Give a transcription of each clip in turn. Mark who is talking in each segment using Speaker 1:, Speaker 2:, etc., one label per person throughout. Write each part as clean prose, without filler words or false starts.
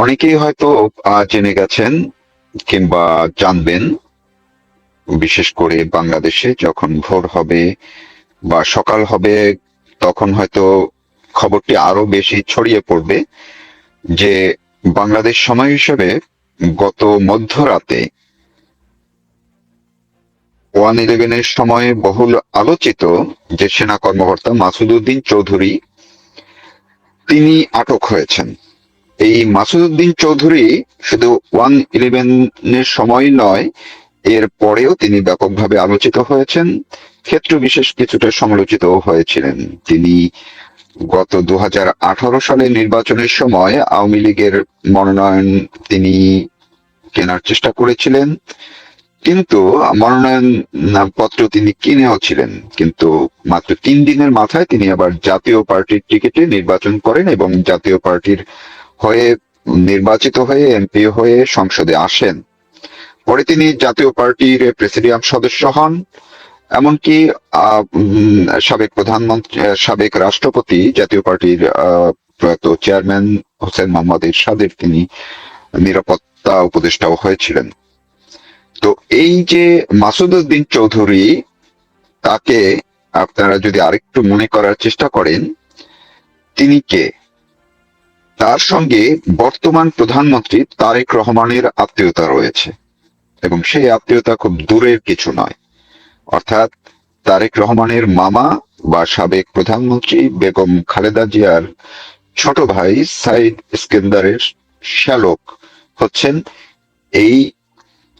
Speaker 1: অনেকেই হয়তো জেনে গেছেন কিংবা জানবেন, বিশেষ করে বাংলাদেশে যখন ভোর হবে বা সকাল হবে, তখন হয়তো খবরটি আরো বেশি ছড়িয়ে পড়বে যে বাংলাদেশ সময় হিসেবে গত মধ্যরাতে 111-এর সময় বহুল আলোচিত যে সেনা কর্মকর্তা মাসুদ উদ্দিন চৌধুরী তিনি আটক হয়েছেন। এই মাসুদ উদ্দিন চৌধুরী শুধু 111-এর সময় নয়, এর পরেও তিনি ব্যাপকভাবে আলোচিত হয়েছেন, ক্ষেত্র বিশেষ কিছুটা সমালোচিতও হয়েছিলেন। তিনি গত 2018 সালে নির্বাচনের সময় আওয়ামী লীগের মনোনয়ন তিনি কেনার চেষ্টা করেছিলেন, কিন্তু মনোনয়ন পত্র তিনি কিনেও ছিলেন, কিন্তু মাত্র 3 দিনের মাথায় তিনি আবার জাতীয় পার্টির টিকিটে নির্বাচন করেন এবং জাতীয় পার্টির হয়ে নির্বাচিত হয়ে এমপি হয়ে সংসদে আসেন। পরে তিনি জাতীয় পার্টির প্রেসিডিয়াম সদস্য হন। এমনকি সাবেক প্রধানমন্ত্রী, সাবেক রাষ্ট্রপতি, জাতীয় পার্টির প্রয়াত চেয়ারম্যান হোসেন মোহাম্মদ এরশাদের তিনি নিরাপত্তা উপদেষ্টাও হয়েছিলেন। তো এই যে মাসুদ উদ্দিন চৌধুরী, তাকে আপনারা যদি আরেকটু মনে করার চেষ্টা করেন, তিনি কে? তার সঙ্গে বর্তমান প্রধানমন্ত্রী তারেক রহমানের আত্মীয়তা রয়েছে, এবং সেই আত্মীয়তা খুব দূরের কিছু নয়। অর্থাৎ তারেক রহমানের মামা বা সাবেক প্রধানমন্ত্রী বেগম খালেদা জিয়ার ছোট ভাই সাইদ ইস্কেন্দারের শ্যালক হচ্ছেন এই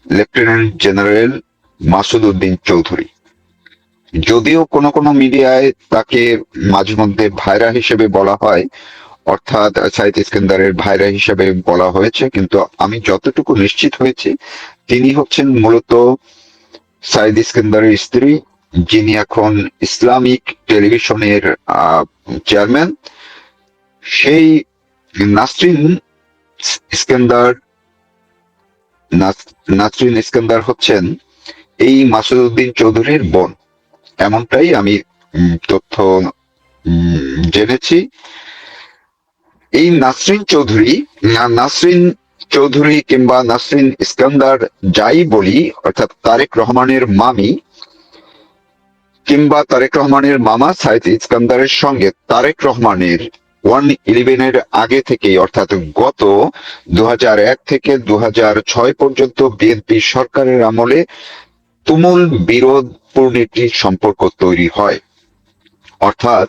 Speaker 1: লেফটেন্যান্ট জেনারেল মাসুদ উদ্দিন চৌধুরী। যদিও কোনো কোনো মিডিয়ায় তাকে মাঝে মধ্যে ভাইরা হিসেবে বলা হয়, অর্থাৎ সাইদ ইস্কেন্দারের ভাইরা হিসেবে বলা হয়েছে, কিন্তু আমি যতটুকু নিশ্চিত হয়েছি তিনি হচ্ছেন মূলত সাইদ ইস্কেন্দারের স্ত্রী, যিনি এখন ইসলামিক টেলিভিশনের চেয়ারম্যান। সেই নাসরিন ইস্কেন্দার নাসরিন ইস্কেন্দার হচ্ছেন এই মাসুদ উদ্দিন চৌধুরীর বোন, এমনটাই আমি তথ্য জেনেছি। এই নাসরিন চৌধুরী কিংবা নাসরিন ইস্কান্দার যাই বলি, অর্থাৎ তারেক রহমানের মামি কিংবা তারেক রহমানের মামা সাইদ ইস্কান্দারের সঙ্গে তারেক রহমানের 111-এর আগে থেকেই, অর্থাৎ গত 2001 থেকে 2006 পর্যন্ত বিএনপি সরকারের আমলে তুমুল বিরোধ পূর্ণিটির সম্পর্ক তৈরি হয়। অর্থাৎ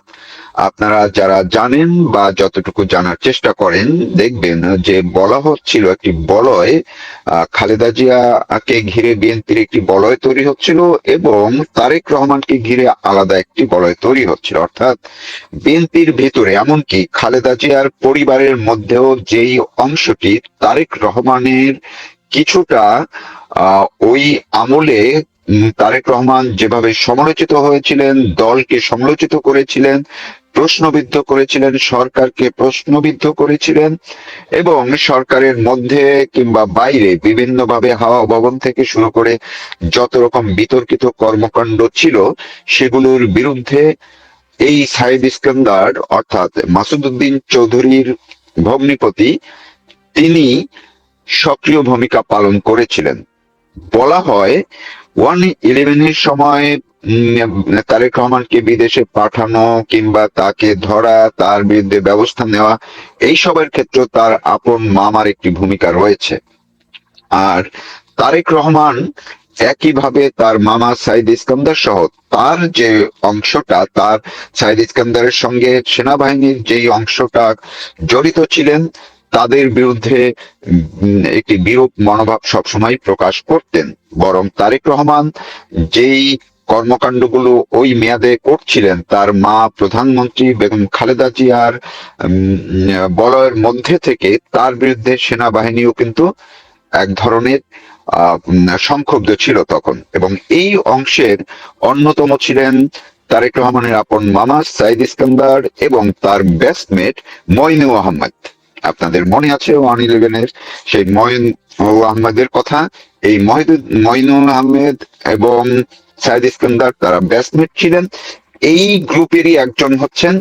Speaker 1: আপনারা যারা জানেন বা যতটুকু জানার চেষ্টা করেন, দেখবেন যে বলা হচ্ছিল একটি বলয়, খালেদা জিয়াকে ঘিরে বিএনপির একটি বলয় তৈরি হচ্ছিল এবং তারেক রহমানকে ঘিরে আলাদা একটি বলয় তৈরি হচ্ছিল। অর্থাৎ বিএনপির ভেতরে, এমনকি খালেদা জিয়ার পরিবারের মধ্যেও যেই অংশটি তারেক রহমানের কিছুটা ওই আমলে তারেক রহমান যেভাবে সমালোচিত হয়েছিলেন, দলকে সমালোচিত করেছিলেন, প্রশ্নবিদ্ধ করেছিলেন, সরকারকে প্রশ্নবিদ্ধ করেছিলেন, এবং সরকারের মধ্যে কিংবা বাইরে বিভিন্নভাবে হাওয়া ভবন থেকে শুরু করে যত রকম বিতর্কিত কর্মকাণ্ড ছিল, সেগুলোর বিরুদ্ধে এই সাইদ ইস্কান্দার অর্থাৎ মাসুদ উদ্দিন চৌধুরীর ভগ্নিপতি তিনি সক্রিয় ভূমিকা পালন করেছিলেন। বলা হয় 111-এর সময় তারেক রহমানকে বিদেশে পাঠানো কিংবা তাকে ধরা, তার বিরুদ্ধে ব্যবস্থা নেওয়া, এই সবের ক্ষেত্রে তার আপন মামার একটি ভূমিকা রয়েছে। আর তারেক রহমান একইভাবে তার মামা সাইদ ইস্কান্দার সহ তার যে অংশটা, তার সাইদ ইস্কান্দারের সঙ্গে সেনাবাহিনীর যেই অংশটা জড়িত ছিলেন, তাদের বিরুদ্ধে একটি বিরূপ মনোভাব সবসময় প্রকাশ করতেন। বরং তারেক রহমান যেই কর্মকাণ্ডগুলো ওই মেয়াদে করছিলেন, তার মা প্রধানমন্ত্রী বেগম খালেদা জিয়ার বলয়ের মধ্যে থেকে তার বিরুদ্ধে সেনাবাহিনীও কিন্তু এক ধরনের সংক্ষুব্ধ ছিল তখন। এবং এই অংশের অন্যতম ছিলেন তারেক রহমানের আপন মামা সাইদ ইস্কান্দার এবং তার বেস্টমেট মইনু আহমেদ। আপনাদের মনে আছে 111-এর সেই মইন আহমেদের কথা? এই মইনুল আহমেদ এবং সাইদ ইস্কান্দার তারা বেস্টমেট ছিলেন। এই গ্রুপেরই একজন হচ্ছেন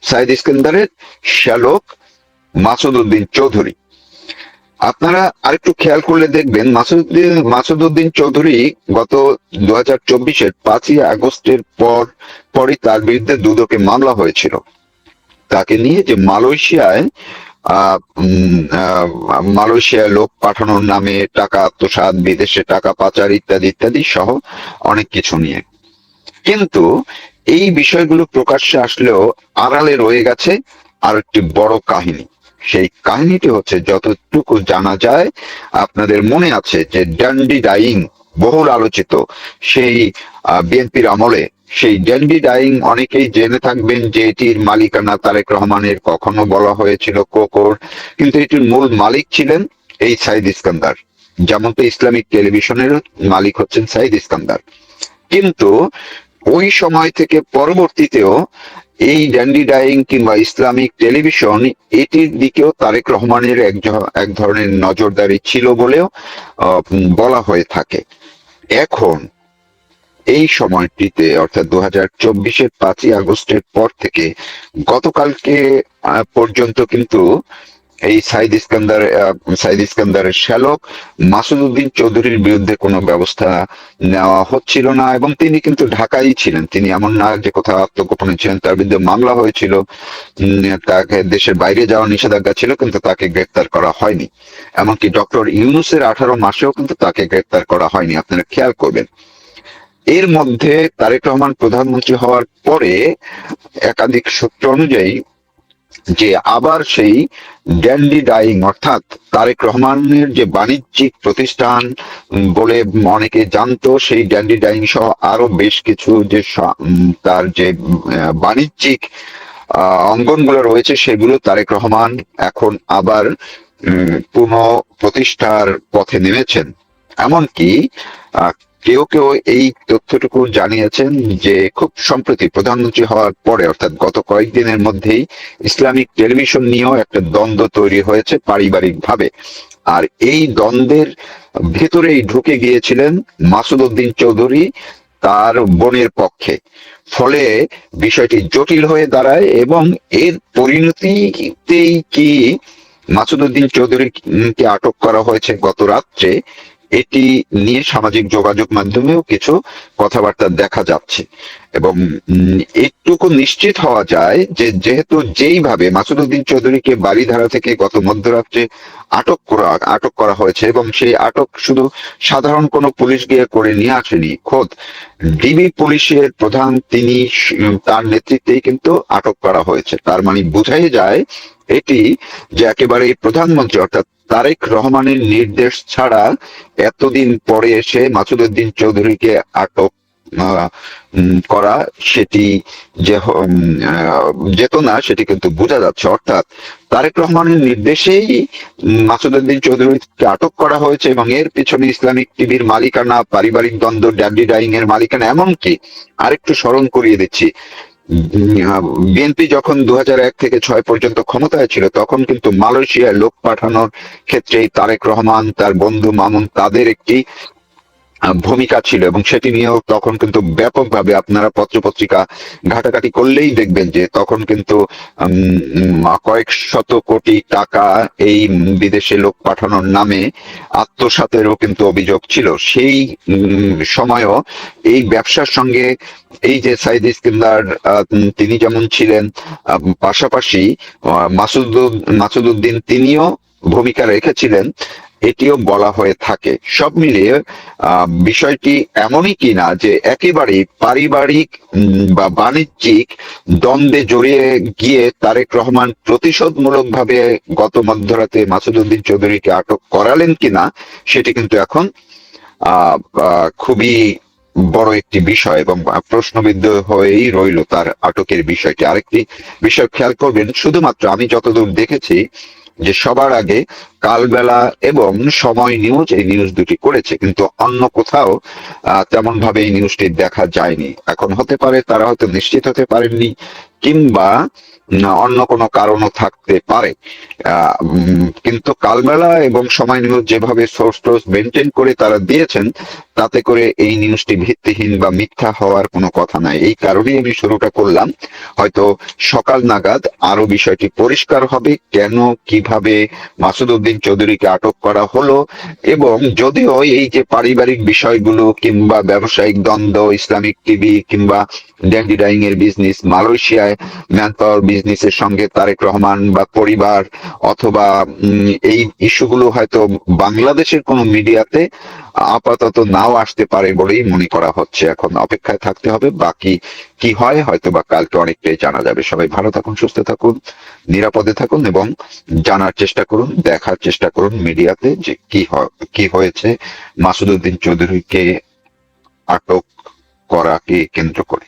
Speaker 1: সাইদ ইস্কান্দারের শ্যালক মাসুদ উদ্দিন চৌধুরী। আপনারা আরেকটু খেয়াল করলে দেখবেন মাসুদউদ্দিন চৌধুরী গত 2024-এর 5ই আগস্টের পরই তার বিরুদ্ধে দুদকে মামলা হয়েছিল তাকে নিয়ে, যে মালয়েশিয়ায় লোক পাঠানোর নামে টাকা আত্মসাৎ, বিদেশে টাকা পাচার ইত্যাদি ইত্যাদি সহ অনেক কিছু নিয়ে। কিন্তু এই বিষয়গুলো প্রকাশ্যে আসলেও আড়ালে রয়ে গেছে আর একটি বড় কাহিনী। সেই কাহিনীটি হচ্ছে, যতটুকু জানা যায়, আপনাদের মনে আছে যে ডান্ডি ডাইং বহুল আলোচিত সেই বিএনপির আমলে, সেই ডান্ডি ডাইং অনেকেই জেনে থাকবেন যে এটির মালিকানা তারেক রহমানের, কখনো বলা হয়েছিল কোকোর, কিন্তু এটির মূল মালিক ছিলেন এই সাইদ ইস্কান্দার। যেমনটা ইসলামিক টেলিভিশনের মালিক হচ্ছেন সাইদ ইস্কান্দার। কিন্তু ওই সময় থেকে পরবর্তীতেও এই ড্যান্ডি ডাইং কিংবা ইসলামিক টেলিভিশন, এটির দিকেও তারেক রহমানের এক ধরনের নজরদারি ছিল বলেও বলা হয়ে থাকে। এখন এই সময়টিতে, অর্থাৎ 2024-এর 5ই আগস্টের পর থেকে গতকালকে পর্যন্ত কিন্তু এই সাইদ ইস্কান্দারের শ্যালক মাসুদউদ্দিন চৌধুরীর বিরুদ্ধে কোনো ব্যবস্থা নেওয়া হচ্ছিল না, এবং তিনি কিন্তু ঢাকায় ছিলেন। তিনি এমন না যে কোথাও আত্মগোপনে ছিলেন। তার বিরুদ্ধে মামলা হয়েছিল, তাকে দেশের বাইরে যাওয়ার নিষেধাজ্ঞা ছিল, কিন্তু তাকে গ্রেপ্তার করা হয়নি। এমনকি ডক্টর ইউনূসের 18 মাসেও কিন্তু তাকে গ্রেপ্তার করা হয়নি। আপনারা খেয়াল করবেন। এর মধ্যে তারেক রহমান প্রধানমন্ত্রী হওয়ার পরে একাধিক সূত্র অনুযায়ী যে আবার সেই ড্যান্ডি ডাইং, অর্থাৎ তারেক রহমানের যে বাণিজ্যিক প্রতিষ্ঠান বলে অনেকে জানতো, সেই ড্যান্ডি ডাইং সহ আরো বেশ কিছু যে তার যে বাণিজ্যিক অঙ্গনগুলো রয়েছে, সেগুলো তারেক রহমান এখন আবার পুনঃ প্রতিষ্ঠার পথে নেমেছেন। এমনকি কেউ কেউ এই তথ্যটুকু জানিয়েছেন যে খুব সম্প্রতি প্রধানমন্ত্রী হওয়ার পরে, অর্থাৎ গত কয়েকদিনের মধ্যেই ইসলামিক টেলিভিশন নিয়েও একটা দ্বন্দ্ব তৈরি হয়েছে পারিবারিক ভাবে। আর এই দ্বন্দ্বের ভেতরেই ঢুকে গিয়েছিলেন মাসুদউদ্দিন চৌধুরী তার বোনের পক্ষে। ফলে বিষয়টি জটিল হয়ে দাঁড়ায়, এবং এর পরিণতিতেই কি মাসুদউদ্দিন চৌধুরীকে আটক করা হয়েছে গত রাত্রে, এটি নিয়ে সামাজিক যোগাযোগ মাধ্যমেও কিছু কথাবার্তা দেখা যাচ্ছে। এবং একটুকু নিশ্চিত হওয়া যায় যে যেহেতু যেইভাবে মাসুদউদ্দিন চৌধুরীকে বারিধারা থেকে গত মধ্যরাত্রে আটক করা হয়েছে, এবং সেই আটক শুধু সাধারণ কোনো পুলিশ গিয়ে করে নিয়ে আসেনি, খোদ ডিবি পুলিশের প্রধান তিনি, তার নেতৃত্বেই কিন্তু আটক করা হয়েছে। তার মানে বোঝাই যায় এটি যে একেবারে প্রধানমন্ত্রী অর্থাৎ তারেক রহমানের নির্দেশ ছাড়া এতদিন পরে এসে মাসুদউদ্দিন চৌধুরীকে আটক করা, সেটি যে যেত না, সেটি কিন্তু বোঝা যাচ্ছে। অর্থাৎ তারেক রহমানের নির্দেশেই মাসুদউদ্দিন চৌধুরীকে আটক করা হয়েছে, এবং এর পিছনে ইসলামিক টিভির মালিকানা, পারিবারিক দ্বন্দ্ব, ড্যান্ডি ডাইং এর মালিকানা। এমনকি আরেকটু স্মরণ করিয়ে দিচ্ছি, বিএনপি যখন 2001 থেকে 2006 পর্যন্ত ক্ষমতায় ছিল, তখন কিন্তু মালয়েশিয়ায় লোক পাঠানোর ক্ষেত্রে তারেক রহমান, তার বন্ধু মামুন, তাদের একটি ভূমিকা ছিল, এবং সেটি নিয়েও তখন কিন্তু ব্যাপকভাবে আপনারা পত্রপত্রিকা ঘাটাঘাটি করলেই দেখবেন যে তখন কিন্তু কয়েক শত কোটি টাকা এই বিদেশে লোক পাঠানোর নামে আত্মসাতেরও কিন্তু অভিযোগ ছিল। সেই সময়ও এই ব্যবসার সঙ্গে এই যে সাইদ ইস্কান্দার তিনি যেমন ছিলেন, পাশাপাশি মাসুদউদ্দিন তিনিও ভূমিকা রেখেছিলেন, এটিও বলা হয়ে থাকে। সব মিলিয়ে বিষয়টি এমনই কিনা যে একেবারেই পারিবারিক বা বাণিজ্যিক দ্বন্দ্বে জড়িয়ে গিয়ে তারেক রহমান প্রতিশোধমূলক ভাবে গত মধ্যরাতে মাসুদউদ্দিন চৌধুরীকে আটক করালেন কিনা, সেটি কিন্তু এখন খুবই বড় একটি বিষয়, এবং প্রশ্নবিদ্ধ হয়েই রইল তার আটকের বিষয়টি। আরেকটি বিষয় খেয়াল করবেন, শুধুমাত্র আমি যতদূর দেখেছি যে সবার আগে কালবেলা এবং সময় নিউজ এই নিউজ দুটি করেছে, কিন্তু অন্য কোথাও তেমন ভাবে এই নিউজটি দেখা যায়নি। এখন হতে পারে তারা হয়তো নিশ্চিত হতে পারেননি, কিংবা অন্য কোনো কারণও থাকতে পারে। কিন্তু কালবেলা এবং সময় নিউজ যেভাবে সোর্স টোর্স মেনটেন করে তারা দিয়েছেন, তাতে করে এই নিউজটি ভিত্তিহীন বা মিথ্যা হওয়ার কোনো কথা নাই। এই কারণেই আমি শুরুটা করলাম। হয়তো সকাল নাগাদ আরো বিষয়টি পরিষ্কার হবে, কেন কিভাবে মাসুদ উদ্দিন চৌধুরীকে আটক করা হলো, এবং যদিও এই যে পারিবারিক বিষয়গুলো কিংবা ব্যবসায়িক দ্বন্দ্ব, ইসলামিক টিভি কিংবা ড্যান্ডি ডাইং এর বিজনেস, মালয়েশিয়ায় ম্যান পাওয়ার বিজনেসের সঙ্গে তারেক রহমান বা পরিবার, অথবা এই ইস্যুগুলো হয়তো বাংলাদেশের কোনো মিডিয়াতে আপাতত নাও আসতে পারে বলেই মনে করা হচ্ছে। এখন অপেক্ষায় থাকতে হবে, বাকি কি হয় হয়তো বা কালকে অনেকটাই জানা যাবে। সবাই ভালো থাকুন, সুস্থ থাকুন, নিরাপদে থাকুন এবং জানার চেষ্টা করুন, দেখার চেষ্টা করুন মিডিয়াতে যে কি হয়েছে মাসুদ উদ্দিন চৌধুরীকে আটক করাকে কেন্দ্র করে।